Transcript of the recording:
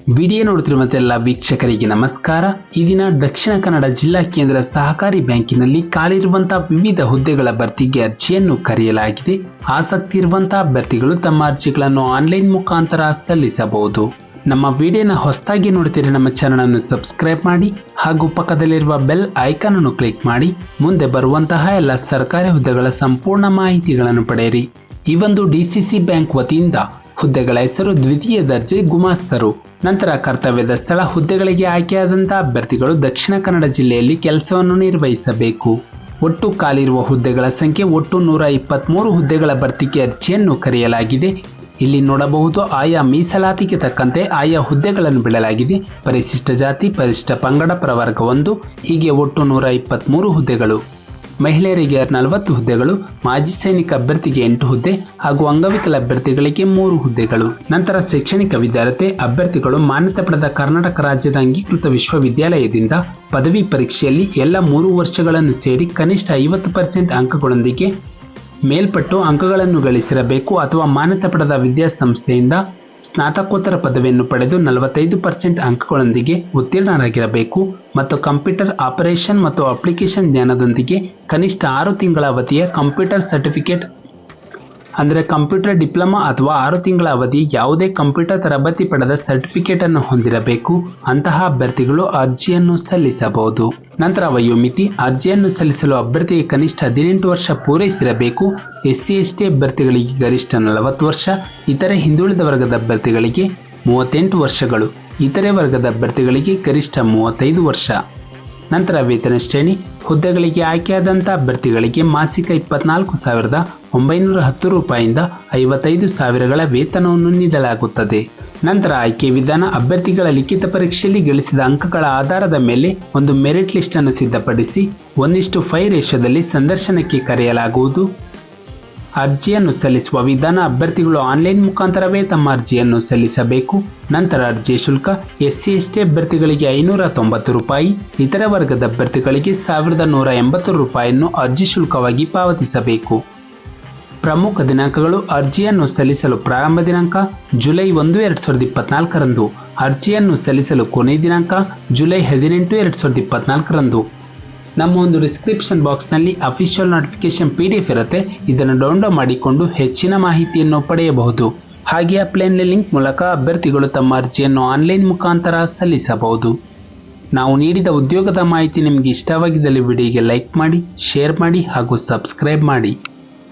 Video ನೋಡುತ್ತಿರುವಂತೆಲ್ಲ ವೀಕ್ಷಕರಿಗೆ ನಮಸ್ಕಾರ. ಈ ದಿನ ದಕ್ಷಿಣ ಕನ್ನಡ ಜಿಲ್ಲಾ ಕೇಂದ್ರ ಸಹಕಾರಿ ಬ್ಯಾಂಕಿನಲ್ಲಿ ಖಾಲಿರುವಂತಹ ವಿವಿಧ ಹುದ್ದೆಗಳ ಭರ್ತಿಗೆ ಅರ್ಜಿಯನ್ನು ಕರೆಯಲಾಗಿದೆ. ಆಸಕ್ತಿ ಇರುವಂತಹ ಅಭ್ಯರ್ಥಿಗಳು ತಮ್ಮ ಅರ್ಜಿಗಳನ್ನು ಆನ್ಲೈನ್ ಮುಖಾಂತರ ಸಲ್ಲಿಸಬಹುದು. ನಮ್ಮ ವಿಡಿಯೋನ ಹೊಸದಾಗಿ ನೋಡುತ್ತಿರುವ ನಮ್ಮ ಚಾನೆಲ್ ಅನ್ನು ಸಬ್ಸ್ಕ್ರೈಬ್ ಮಾಡಿ ಹಾಗೂ ಪಕ್ಕದಲ್ಲಿರುವ ಬೆಲ್ ಐಕಾನ್ ಅನ್ನು ಕ್ಲಿಕ್ ಮಾಡಿ ಮುಂದೆ ಬರುವಂತಹ ಎಲ್ಲ ಸರ್ಕಾರಿ ಹುದ್ದೆಗಳ ಸಂಪೂರ್ಣ ಮಾಹಿತಿಗಳನ್ನು ಪಡೆಯಿರಿ. ಈ ಒಂದು ಡಿಸಿಸಿ ಬ್ಯಾಂಕ್ ವತಿಯಿಂದ ಹುದ್ದೆಗಳ ಹೆಸರು ದ್ವಿತೀಯ ದರ್ಜೆ ಗುಮಾಸ್ತರು. ನಂತರ ಕರ್ತವ್ಯದ ಸ್ಥಳ ಹುದ್ದೆಗಳಿಗೆ ಆಯ್ಕೆಯಾದಂತಹ ಅಭ್ಯರ್ಥಿಗಳು ದಕ್ಷಿಣ ಕನ್ನಡ ಜಿಲ್ಲೆಯಲ್ಲಿ ಕೆಲಸವನ್ನು ನಿರ್ವಹಿಸಬೇಕು. ಒಟ್ಟು ಖಾಲಿರುವ ಹುದ್ದೆಗಳ ಸಂಖ್ಯೆ ಒಟ್ಟು 123 ಹುದ್ದೆಗಳ ಭರ್ತಿಗೆ ಅರ್ಜಿಯನ್ನು ಕರೆಯಲಾಗಿದೆ. ಇಲ್ಲಿ ನೋಡಬಹುದು ಆಯಾ ಮೀಸಲಾತಿಗೆ ತಕ್ಕಂತೆ ಆಯಾ ಹುದ್ದೆಗಳನ್ನು ಬಿಡಲಾಗಿದೆ. ಪರಿಶಿಷ್ಟ ಜಾತಿ, ಪರಿಶಿಷ್ಟ ಪಂಗಡ, ಪ್ರವರ್ಗ 1 ಹೀಗೆ ಒಟ್ಟು 123 ಹುದ್ದೆಗಳು. ಮಹಿಳೆಯರಿಗೆ 40 ಹುದ್ದೆಗಳು, ಮಾಜಿ ಸೈನಿಕ ಅಭ್ಯರ್ಥಿಗೆ 8 ಹುದ್ದೆ ಹಾಗೂ ಅಂಗವಿಕಲ ಅಭ್ಯರ್ಥಿಗಳಿಗೆ 3 ಹುದ್ದೆಗಳು. ನಂತರ ಶೈಕ್ಷಣಿಕ ವಿದ್ಯಾರ್ಥಿ ಅಭ್ಯರ್ಥಿಗಳು ಮಾನ್ಯತೆ ಪಡೆದ ಕರ್ನಾಟಕ ರಾಜ್ಯದ ಅಂಗೀಕೃತ ವಿಶ್ವವಿದ್ಯಾಲಯದಿಂದ ಪದವಿ ಪರೀಕ್ಷೆಯಲ್ಲಿ ಎಲ್ಲ 3 ವರ್ಷಗಳನ್ನು ಸೇರಿ ಕನಿಷ್ಠ 50% ಅಂಕಗಳೊಂದಿಗೆ ಮೇಲ್ಪಟ್ಟು ಅಂಕಗಳನ್ನು ಗಳಿಸಿರಬೇಕು ಅಥವಾ ಮಾನ್ಯತೆ ಪಡೆದ ವಿದ್ಯಾಸಂಸ್ಥೆಯಿಂದ ಸ್ನಾತಕೋತ್ತರ ಪದವಿಯನ್ನು ಪಡೆದು 45% ಅಂಕಗಳೊಂದಿಗೆ ಉತ್ತೀರ್ಣರಾಗಿರಬೇಕು ಮತ್ತು ಕಂಪ್ಯೂಟರ್ ಆಪರೇಷನ್ ಮತ್ತು ಅಪ್ಲಿಕೇಶನ್ ಜ್ಞಾನದೊಂದಿಗೆ ಕನಿಷ್ಠ 6 ತಿಂಗಳ ಅವಧಿಯ ಕಂಪ್ಯೂಟರ್ ಸರ್ಟಿಫಿಕೇಟ್ ಅಂದರೆ ಕಂಪ್ಯೂಟರ್ ಡಿಪ್ಲೊಮಾ ಅಥವಾ 6 ತಿಂಗಳ ಅವಧಿ ಯಾವುದೇ ಕಂಪ್ಯೂಟರ್ ತರಬೇತಿ ಪಡೆದ ಸರ್ಟಿಫಿಕೇಟ್ ಅನ್ನು ಹೊಂದಿರಬೇಕು. ಅಂತಹ ಅಭ್ಯರ್ಥಿಗಳು ಅರ್ಜಿಯನ್ನು ಸಲ್ಲಿಸಬಹುದು. ನಂತರ ವಯೋಮಿತಿ ಅರ್ಜಿಯನ್ನು ಸಲ್ಲಿಸಲು ಅಭ್ಯರ್ಥಿಗೆ ಕನಿಷ್ಠ 18 ವರ್ಷ ಪೂರೈಸಿರಬೇಕು. SC/ST ಅಭ್ಯರ್ಥಿಗಳಿಗೆ ಗರಿಷ್ಠ 40 ವರ್ಷ, ಇತರೆ ಹಿಂದುಳಿದ ವರ್ಗದ ಅಭ್ಯರ್ಥಿಗಳಿಗೆ 38 ವರ್ಷಗಳು, ಇತರೆ ವರ್ಗದ ಅಭ್ಯರ್ಥಿಗಳಿಗೆ ಗರಿಷ್ಠ 35 ವರ್ಷ. ನಂತರ ವೇತನ ಶ್ರೇಣಿ ಹುದ್ದೆಗಳಿಗೆ ಆಯ್ಕೆಯಾದಂಥ ಅಭ್ಯರ್ಥಿಗಳಿಗೆ ಮಾಸಿಕ 24,910 ರೂಪಾಯಿಯಿಂದ 55,000ಗಳ ವೇತನವನ್ನು ನೀಡಲಾಗುತ್ತದೆ. ನಂತರ ಆಯ್ಕೆ ವಿಧಾನ ಅಭ್ಯರ್ಥಿಗಳ ಲಿಖಿತ ಪರೀಕ್ಷೆಯಲ್ಲಿ ಗಳಿಸಿದ ಅಂಕಗಳ ಆಧಾರದ ಮೇಲೆ ಒಂದು ಮೆರಿಟ್ ಲಿಸ್ಟ್ ಅನ್ನು ಸಿದ್ಧಪಡಿಸಿ 1:5 ರೇಷಿಯೋದಲ್ಲಿ ಸಂದರ್ಶನಕ್ಕೆ ಕರೆಯಲಾಗುವುದು. ಅರ್ಜಿಯನ್ನು ಸಲ್ಲಿಸುವ ವಿಧಾನ ಅಭ್ಯರ್ಥಿಗಳು ಆನ್ಲೈನ್ ಮುಖಾಂತರವೇ ತಮ್ಮ ಅರ್ಜಿಯನ್ನು ಸಲ್ಲಿಸಬೇಕು. ನಂತರ ಅರ್ಜಿ ಶುಲ್ಕ SC/ST ಅಭ್ಯರ್ಥಿಗಳಿಗೆ 590 ರೂಪಾಯಿ, ಇತರ ವರ್ಗದ ಅಭ್ಯರ್ಥಿಗಳಿಗೆ 1,180 ರೂಪಾಯಿಯನ್ನು ಅರ್ಜಿ ಶುಲ್ಕವಾಗಿ ಪಾವತಿಸಬೇಕು. ಪ್ರಮುಖ ದಿನಾಂಕಗಳು ಅರ್ಜಿಯನ್ನು ಸಲ್ಲಿಸಲು ಪ್ರಾರಂಭ ದಿನಾಂಕ ಜುಲೈ 1, 2024 ಅರ್ಜಿಯನ್ನು ಸಲ್ಲಿಸಲು ಕೊನೆಯ ದಿನಾಂಕ ಜುಲೈ 18, 2024 ನಮ್ಮ ಒಂದು ಡಿಸ್ಕ್ರಿಪ್ಷನ್ ಬಾಕ್ಸ್ನಲ್ಲಿ ಅಫಿಷಿಯಲ್ ನೋಟಿಫಿಕೇಶನ್ PDF ಇರುತ್ತೆ. ಇದನ್ನು ಡೌನ್ಲೋಡ್ ಮಾಡಿಕೊಂಡು ಹೆಚ್ಚಿನ ಮಾಹಿತಿಯನ್ನು ಪಡೆಯಬಹುದು. ಹಾಗೆ ಅಪ್ಲೈನ್ ಲಿಂಕ್ ಮೂಲಕ ಅಭ್ಯರ್ಥಿಗಳು ತಮ್ಮ ಅರ್ಜಿಯನ್ನು ಆನ್ಲೈನ್ ಮುಖಾಂತರ ಸಲ್ಲಿಸಬಹುದು. ನಾವು ನೀಡಿದ ಉದ್ಯೋಗದ ಮಾಹಿತಿ ನಿಮಗೆ ಇಷ್ಟವಾಗಿದ್ದಲ್ಲಿ ವಿಡಿಯೋಗೆ ಲೈಕ್ ಮಾಡಿ, ಶೇರ್ ಮಾಡಿ ಹಾಗೂ ಸಬ್ಸ್ಕ್ರೈಬ್ ಮಾಡಿ.